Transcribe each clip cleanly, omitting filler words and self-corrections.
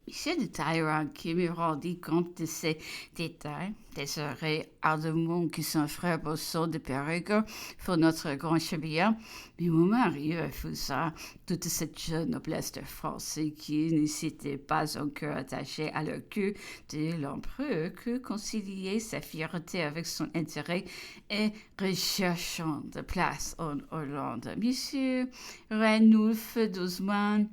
Monsieur de Talleyrand qui me rendit compte de ces détails, des oreilles ardemment qui sont frères Bosson de Périgueux pour notre grand chevalier. Mais mon mari refusa toute cette jeune noblesse de Français qui ne s'était pas encore attachée à leur cul de l'empereur que concilier sa fierté avec son intérêt et recherchant de place en Hollande. Monsieur Ranulph d'Osman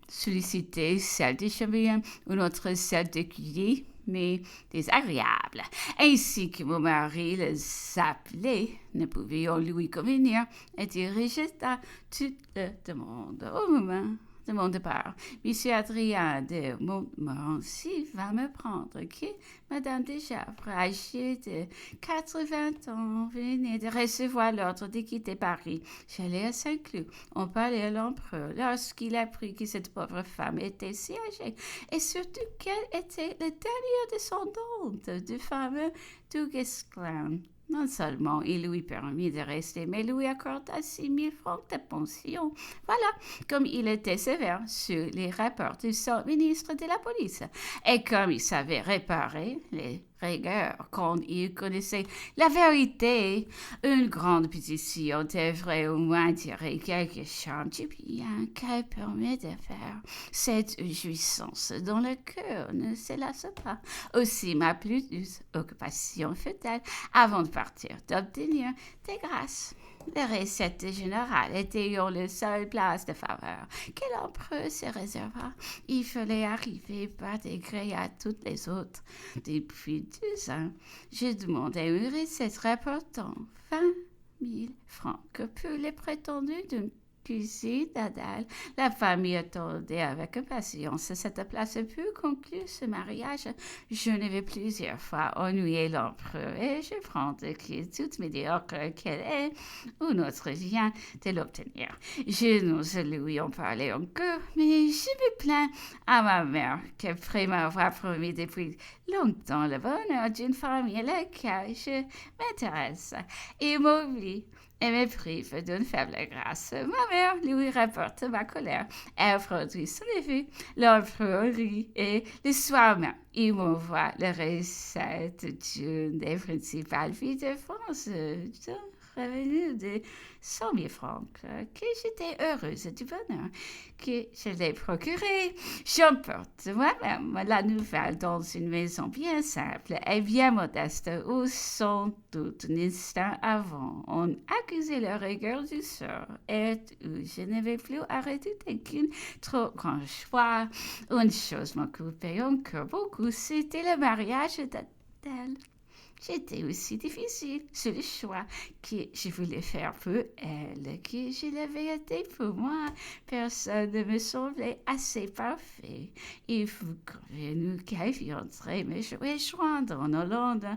solliciter celle des chevaliers ou notre celle d'écuyer, mais désagréable, ainsi que mon mari les appelait, ne pouvions lui convenir, et il rejeta toute la demande au moment de mon départ. Monsieur Adrien de Montmorency va me prendre que Madame de Javre, âgée de 80 ans, venait de recevoir l'ordre de quitter Paris. J'allais à Saint-Cloud. On parlait à l'empereur lorsqu'il apprit que cette pauvre femme était si âgée et surtout qu'elle était le dernier descendante du fameux Duguesclin. Non seulement il lui permit de rester, mais lui accorda 6 000 francs de pension. Voilà, comme il était sévère sur les rapports du son ministre de la police, et comme il savait réparer les rigueurs quand il connaissait la vérité, une grande pétition devrait au moins tirer quelque charme du bien qu'elle permet de faire. Cette jouissance dans le cœur ne se lasse pas. Aussi, ma plus douce occupation fut-elle, avant de partir, d'obtenir des grâces. Les recettes générales étaient le seul place de faveur que l'empereur se réserva. Il fallait arriver par degrés à toutes les autres. Depuis 2 ans, j'ai demandé une recette rapportant 20 000 francs que pour les prétendus d'une cuisine d'Adèle. La famille attendait avec impatience cette place pour conclure ce mariage. Je ne vais plusieurs fois ennuyer l'empereur et je prends que toute médiocre qu'elle est, où notre vient de l'obtenir. Je n'ose lui en parler encore, mais je me plains à ma mère qu'après m'avoir promis depuis longtemps le bonheur d'une famille à laquelle je m'intéresse, il m'oublie et me prive d'une faible grâce. Ma mère lui rapporte ma colère. Elle produit son effet. L'empereur rit et le soir même, il m'envoie la recette d'une des principales villes de France, d'un revenu de 100 000 francs, que j'étais heureuse du bonheur que je l'ai procuré. J'emporte moi-même la nouvelle dans une maison bien simple et bien modeste où, sans doute un instant avant, on accusait la rigueur du sort et où je n'avais plus à redouter qu'une trop grande joie. Une chose m'occupait encore beaucoup, c'était le mariage d'Adèle. J'étais aussi difficile sur le choix que je voulais faire pour elle, que je l'avais été pour moi. Personne ne me semblait assez parfait. Il faut convenu qu'elle viendrait me rejoindre en Hollande,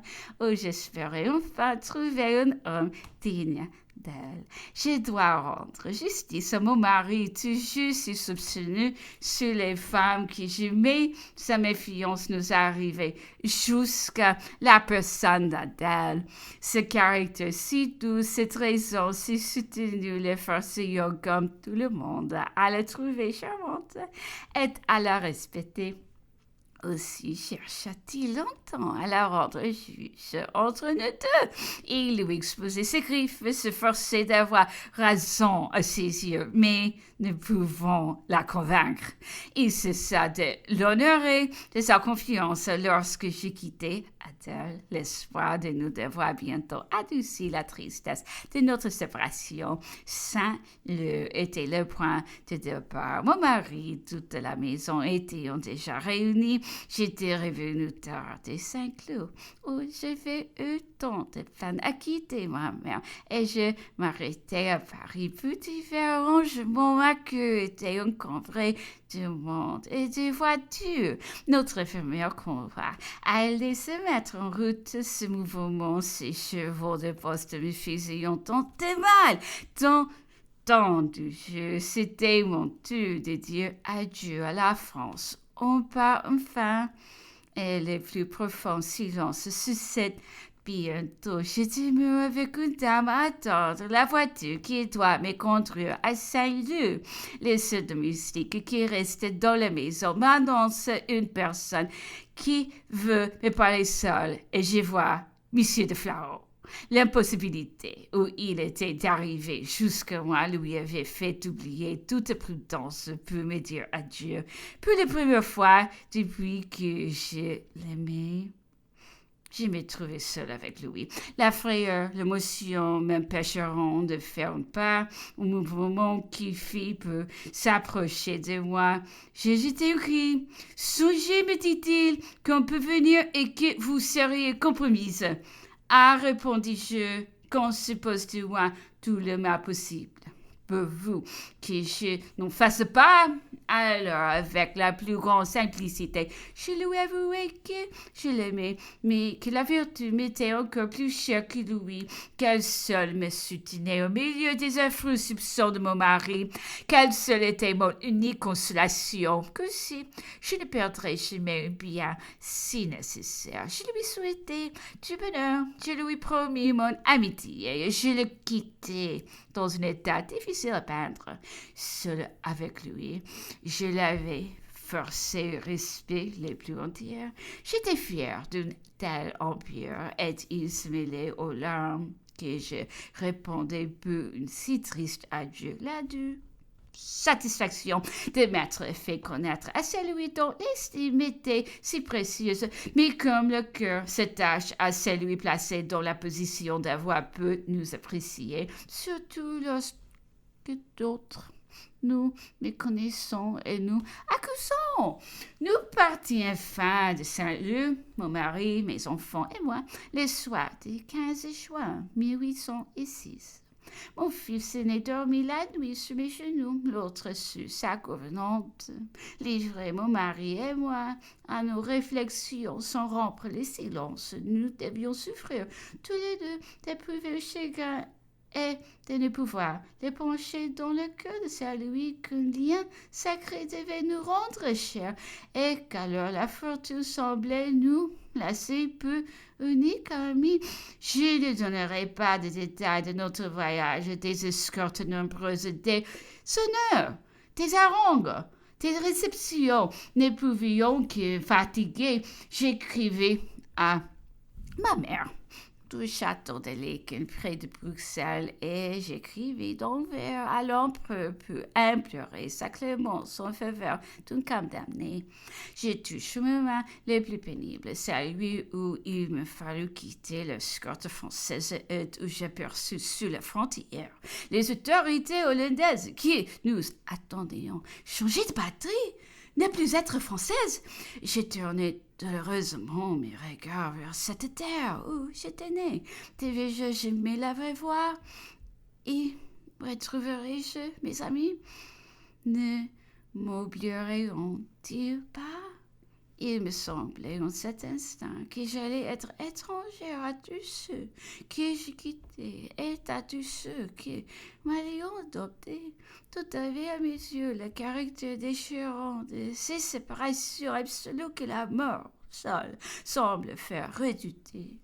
où j'espérais enfin trouver un homme digne d'elle. Je dois rendre justice à mon mari, toujours si soupçonneux sur les femmes qui jamais sa méfiance nous arrivait, jusqu'à la personne d'Adèle. Ce caractère si doux, cette raison si soutenue, les forçayant comme tout le monde à la trouver charmante et à la respecter. Aussi chercha-t-il longtemps à la rendre juge entre nous deux. Il lui exposait ses griffes, se forçait d'avoir raison à ses yeux, mais ne pouvant la convaincre. Il cessa de l'honorer de sa confiance lorsque j'ai quitté Adèle. L'espoir de nous devoir bientôt adouci la tristesse de notre séparation. Saint-Leu était le point de départ. Mon mari, toute la maison étant déjà réunie. J'étais revenu tard de Saint-Cloud, où j'avais eu tant de peine à quitter ma mère, et je m'arrêtais à Paris pour divers arrangements. Ma queue était encombrée de monde et de voitures. Notre infirmière convoi allait se mettre en route. Ce mouvement, ces chevaux de poste me faisaient tant de mal, tant de jeu. C'était mon tour de dire adieu à la France. On part enfin, et le plus profond silence sur cette Bientôt, j'étais mieux avec une dame à attendre la voiture qui doit me conduire à Saint-Leu. Les seuls domestiques qui restaient dans la maison m'annoncent une personne qui veut me parler seule et je vois Monsieur de Flarot. L'impossibilité où il était arrivé jusqu'à moi lui avait fait oublier toute prudence pour me dire adieu. Pour la première fois depuis que je l'aimais, je me trouvais seule avec lui. La frayeur, l'émotion m'empêcheront de faire un pas au mouvement qui fit pour s'approcher de moi. J'ai jeté un cri. Songez, me dit-il, qu'on peut venir et que vous seriez compromise. Ah, répondis-je, qu'on suppose de moi tout le mal possible. Pour vous, que je n'en fasse pas, alors avec la plus grande simplicité, je lui avouai que je l'aimais, mais que la vertu m'était encore plus chère que lui, qu'elle seule me soutenait au milieu des affreux soupçons de mon mari, qu'elle seule était mon unique consolation, que si je ne perdrais jamais un bien si nécessaire. Je lui souhaitais du bonheur, je lui promis mon amitié, et je le quittais dans un état difficile à peindre. Seul avec lui, je l'avais forcé au respect les plus entiers. J'étais fière d'une telle empire et il se mêlait aux larmes que je répondais pour une si triste adieu. La due satisfaction de m'être fait connaître à celui dont l'estime était si précieuse, mais comme le cœur s'attache à celui placé dans la position d'avoir peu nous apprécier, surtout lorsque d'autres nous méconnaissons et nous accusons. Nous partîmes enfin de Saint-Leu, mon mari, mes enfants et moi, le soir du 15 juin 1806. Mon fils aîné dormit la nuit sur mes genoux, l'autre sur sa gouvernante. Livrés, mon mari et moi, à nos réflexions sans rompre le silence, nous devions souffrir tous les deux d'éprouver le chagrin et de ne pouvoir l'épancher dans le cœur de celui qu'un lien sacré devait nous rendre cher, et qu'alors la fortune semblait nous placer peu unique ami. Je ne donnerai pas de détails de notre voyage, des escortes nombreuses, des sonneurs, des harangues, des réceptions. Ne pouvions que fatiguer. J'écrivais à ma mère du château de Laeken près de Bruxelles et j'écrivais d'Anvers à l'empereur pour implorer sa clémence en faveur d'un condamné. J'ai touché mes mains les plus pénibles, celui où il me fallut quitter l'escorte française et où j'aperçus sur la frontière les autorités hollandaises qui nous attendions changer de patrie, ne plus être française. J'ai tourné douloureusement mes regards vers cette terre où j'étais née. Devais-je jamais la revoir? Et retrouverai-je mes amis? Ne m'oublieront-ils pas? Il me semblait en cet instant que j'allais être étrangère à tous ceux que j'ai quittés et à tous ceux qui m'avaient adopté. Tout avait à mes yeux le caractère déchirant de ces séparations absolues que la mort seule semble faire redouter.